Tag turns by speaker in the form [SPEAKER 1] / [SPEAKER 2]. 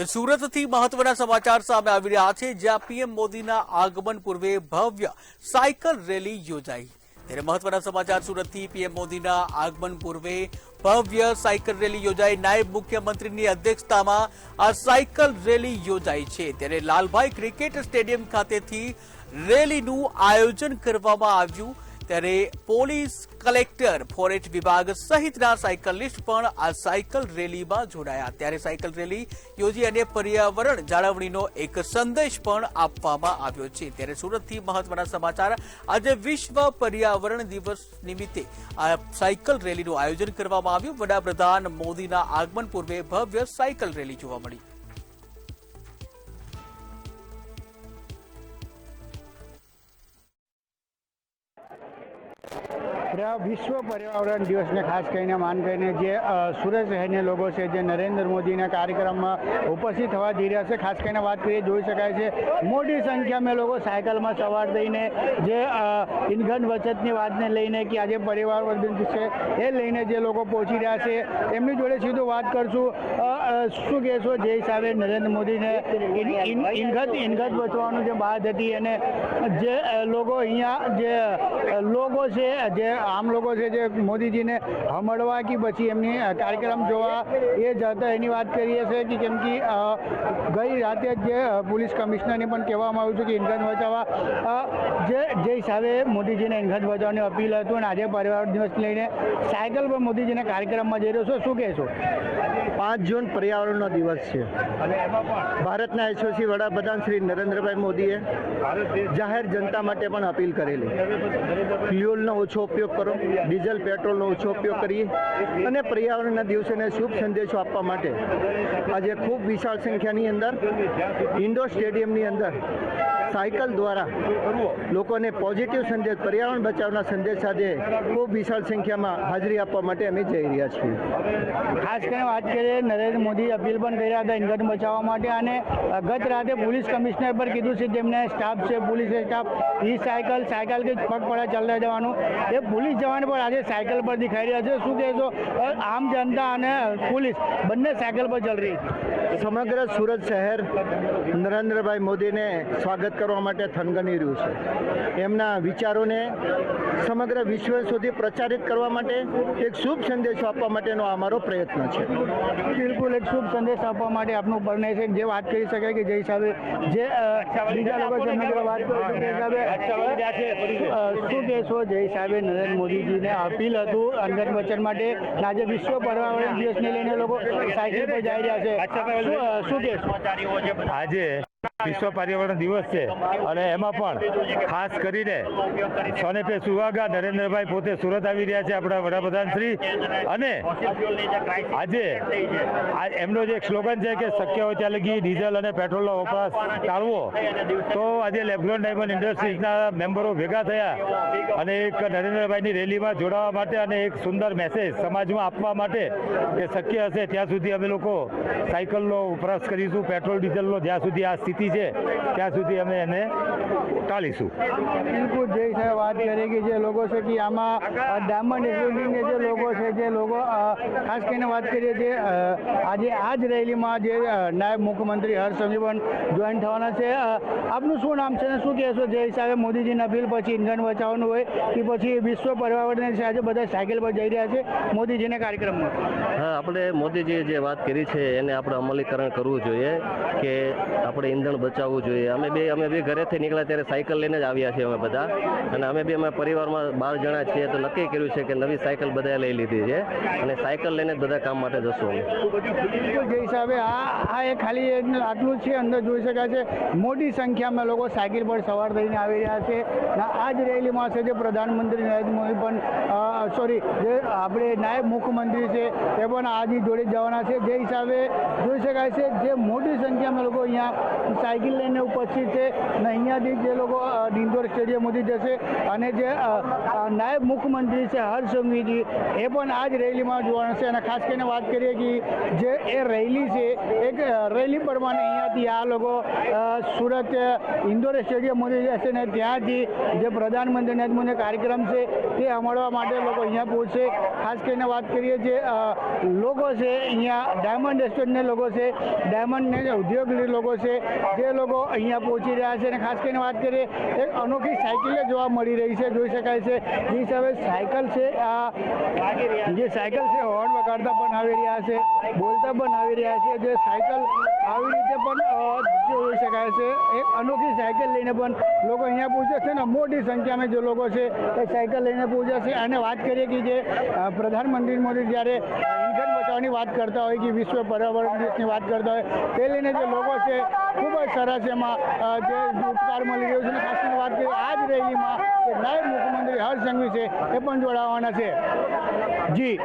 [SPEAKER 1] તો સુરતથી મહત્વના સમાચાર સામે આવી રહ્યા છે, જ્યાં પીએમ મોદીના આગમન પૂર્વે ભવ્ય સાયકલ રેલી યોજાઈ। ત્યારે મહત્વના સમાચાર સુરતથી પીએમ મોદીના આગમન પૂર્વે ભવ્ય સાયકલ રેલી યોજાઈ। નાયબ મુખ્યમંત્રીની અધ્યક્ષતામાં આ સાયકલ રેલી યોજાઈ છે। ત્યારે લાલભાઈ ક્રિકેટ સ્ટેડિયમ ખાતેથી રેલીનું આયોજન કરવામાં આવ્યું। ત્યારે પોલીસ, કલેક્ટર, ફોરેસ્ટ વિભાગ સહિતના સાયકલિસ્ટ પણ આ સાયકલ રેલીમાં જોડાયા। ત્યારે સાયકલ રેલી યોજી અને પર્યાવરણ જાળવણીનો એક સંદેશ પણ આપવામાં આવ્યો છે। ત્યારે સુરતથી મહત્વના સમાચાર, આજે વિશ્વ પર્યાવરણ દિવસ નિમિત્તે આ સાયકલ રેલીનું આયોજન કરવામાં આવ્યું। વડાપ્રધાન મોદીના આગમન પૂર્વે ભવ્ય સાયકલ રેલી જોવા મળી।
[SPEAKER 2] વિશ્વ પર્યાવરણ દિવસને ખાસ કરીને માન કરીને જે સુરત શહેરના લોકો છે જે નરેન્દ્ર મોદીના કાર્યક્રમમાં ઉપસ્થિત થવા જઈ રહ્યા છે। ખાસ કરીને વાત કરીએ જોઈ શકાય છે મોટી સંખ્યામાં લોકો સાયકલમાં સવાર થઈને જે ઇંધણ બચતની વાતને લઈને કે આજે પર્યાવરણ દિવસ છે એ લઈને જે લોકો પહોંચી રહ્યા છે એમની જોડે સીધું વાત કરશું। શું કહેશો જે હિસાબે નરેન્દ્ર મોદીને ઇંધણ બચવાનું જે વાત હતી અને જે લોકો અહીંયા જે લોકો છે જે આમ લોકો છે જે મોદીજીને મળવા કે પછી એમની કાર્યક્રમ જોવા એ જતા એની વાત કરીએ છીએ કે કેમ કે ગઈ રાતે જે પોલીસ કમિશનરને પણ કહેવામાં આવ્યું છે કે ઇંધણ બચાવવા જે હિસાબે મોદીજીને ઇંધણ બચાવવાની અપીલ હતું અને આજે પર્યાવરણ દિવસ લઈને સાયકલ પર મોદીજીના કાર્યક્રમમાં જઈ રહ્યો છો, શું કહેશો?
[SPEAKER 3] 5 જૂન પર્યાવરણનો દિવસ છે અને એમાં પણ ભારતના યશસ્વી વડાપ્રધાન શ્રી નરેન્દ્રભાઈ મોદીએ જાહેર જનતા માટે પણ અપીલ કરેલી, ફ્યુઅલનો ઓછો ઉપયોગ કરો, ડીઝલ પેટ્રોલનો ઓછો ઉપયોગ કરીએ અને પર્યાવરણના દિવસોને શુભ સંદેશો આપવા માટે આજે ખૂબ વિશાળ સંખ્યાની અંદર ઇન્ડોર સ્ટેડિયમની અંદર સાયકલ દ્વારા લોકોને પોઝિટિવ સંદેશ, પર્યાવરણ બચાવના સંદેશ સાથે ખૂબ વિશાળ સંખ્યામાં હાજરી આપવા માટે અમે જઈ રહ્યા છીએ।
[SPEAKER 2] ખાસ કરીને વાત કરીએ નરેન્દ્ર મોદી અપીલ પણ કરી રહ્યા હતા ઇંધણ બચાવવા માટે અને ગત રાતે પોલીસ કમિશનર પર કીધું છે જેમને સ્ટાફ છે પોલીસ સ્ટાફ એ સાયકલ કે પગપાળા ચાલતા જવાનું એ પોલીસ જવાન પણ આજે સાયકલ પર દેખાઈ રહ્યા છે। શું કહેશો, આમ જનતા અને પોલીસ બંને સાયકલ પર ચાલી રહી છે?
[SPEAKER 3] સમગ્ર સુરત શહેર નરેન્દ્રભાઈ મોદીને સ્વાગત કરવા માટે થનગની રહ્યું છે। એમના વિચારોને સમગ્ર વિશ્વ સુધી પ્રચારિત કરવા માટે એક શુભ સંદેશો આપવા માટેનો અમારો પ્રયત્ન છે।
[SPEAKER 2] બિલકુલ, એક શુભ સંદેશ આપવા માટે આપનું પરણે છે જે વાત કરી શકાય કે જે હિસાબે જે બીજા લોકો છે એમની જોડે વાત કરી શું કહેશો જે હિસાબે નરેન્દ્ર મોદીજીને અપીલ હતું ઇંધણ બચત માટે આજે વિશ્વ પર્યાવરણ દિવસને લઈને લોકો સાયકલ પર જઈ રહ્યા છે, શું કહેશો?
[SPEAKER 4] આજે વિશ્વ પર્યાવરણ દિવસ છે અને એમાં પણ ખાસ કરીને સોને પે સુહાગા નરેન્દ્રભાઈ પોતે સુરત આવી રહ્યા છે, આપણા વડાપ્રધાન શ્રી, અને આજે એમનો જે સ્લોગન છે કે શક્ય હોય ત્યાં લગી ડીઝલ અને પેટ્રોલનો વપરાશ ટાળવો, તો આજે લેબ્રોન ડાયમંડ ઇન્ડસ્ટ્રીઝના મેમ્બરો ભેગા થયા અને એક નરેન્દ્રભાઈની રેલીમાં જોડાવા માટે અને એક સુંદર મેસેજ સમાજમાં આપવા માટે કે શક્ય હશે ત્યાં સુધી અમે લોકો સાયકલનો વપરાશ કરીશું, પેટ્રોલ ડીઝલનો જ્યાં સુધી આ સ્થિતિ છે ત્યાં સુધી અમે એને ટાળીશું।
[SPEAKER 2] બિલકુલ, જે હિસાબે વાત કરીએ કે જે લોકો છે કે આમાં ડાયમંડ ઇન્ડસ્ટ્રીઝના જે લોકો છે જે લોકો ખાસ કરીને વાત કરીએ જે આજે આ જ રેલીમાં જે નાયબ મુખ્યમંત્રી હર્ષ સંઘવી પણ જોઈન થવાના છે। આપનું શું નામ છે અને શું કહેશો જે હિસાબે મોદીજીના બિલ પછી ઇંધણ બચાવવાનું હોય કે પછી વિશ્વ પર્યાવરણ આજે બધા સાયકલ પર જઈ રહ્યા છે મોદીજીના કાર્યક્રમમાં?
[SPEAKER 5] હા, આપણે મોદીજીએ જે વાત કરી છે એને આપણે અમલીકરણ કરવું જોઈએ કે આપણે ઇંધણ બચાવવું જોઈએ। અમે બે ઘરેથી નીકળ્યા ત્યારે સાયકલ લઈને જ આવ્યા છીએ અમે બધા, અને અમે પરિવારમાં 12 જણા છીએ તો નક્કી કર્યું છે કે નવી સાયકલ બધાએ લઈ લીધી છે અને સાયકલ લઈને જ બધા કામ માટે જશું અમે।
[SPEAKER 2] જે હિસાબે આ એ ખાલી આટલું છે, અંદર જોઈ શકાય છે મોટી સંખ્યામાં લોકો સાયકલ પર સવાર થઈને આવી રહ્યા છે। આ જ રેલીમાં છે જે પ્રધાનમંત્રી નરેન્દ્ર મોદી પણ જે આપણે નાયબ મુખ્યમંત્રી છે એ પણ આજે જોડે જવાના છે। જે હિસાબે જોઈ શકાય છે જે મોટી સંખ્યામાં લોકો અહીંયા સાયકલ લઈને ઉપસ્થિત છે અને અહીંયાથી જે લોકો ઇન્દોર સ્ટેડિયમ સુધી જશે અને જે નાયબ મુખ્યમંત્રી છે હર્ષ સંઘવીજી એ પણ આ જ રેલીમાં જોવાના છે. અને ખાસ કરીને વાત કરીએ કે જે એ રેલી છે એક રેલી પ્રમાણે અહીંયાથી આ લોકો સુરત ઇન્દોર સ્ટેડિયમ સુધી જશે ને ત્યાંથી જે પ્રધાનમંત્રી નરેન્દ્ર મોદી કાર્યક્રમ છે તે અમલવા માટે લોકો અહીંયા પહોંચશે. ખાસ કરીને વાત કરીએ જે લોકો છે અહીંયા ડાયમંડ એસ્ટેટના લોકો છે, ડાયમંડ ઉદ્યોગ લોકો છે જે લોકો અહીંયા પહોંચી રહ્યા છે. અને ખાસ કરીને વાત કરીએ એક અનોખી સાયકલ જોવા મળી રહી છે, જોઈ શકાય છે. જે હિસાબે સાયકલ છે જે સાયકલ છે હોર્ન વગાડતા પણ આવી રહ્યા છે, બોલતા પણ આવી રહ્યા છે. જે સાયકલ આવી રીતે પણ જોઈ શકાય છે. એક અનોખી સાયકલ લઈને પણ લોકો અહીંયા પહોંચે છે ને મોટી સંખ્યામાં જે લોકો છે એ સાયકલ લઈને પહોંચે છે. અને વાત કરીએ કે જે પ્રધાનમંત્રી મોદી જ્યારે ઇંધણ બચાવવાની વાત કરતા હોય કે વિશ્વ પર્યાવરણ દિવસની વાત કરતા હોય તે લઈને જે લોકો છે ખૂબ જ સરસ એમાં જે ઉપકાર મળી રહ્યો છે. અને ખાસ કરીને વાત કરીએ આ જ રેલીમાં જે નાયબ મુખ્યમંત્રી હર્ષ સંઘવી છે એ પણ જોડાવાના છે. જી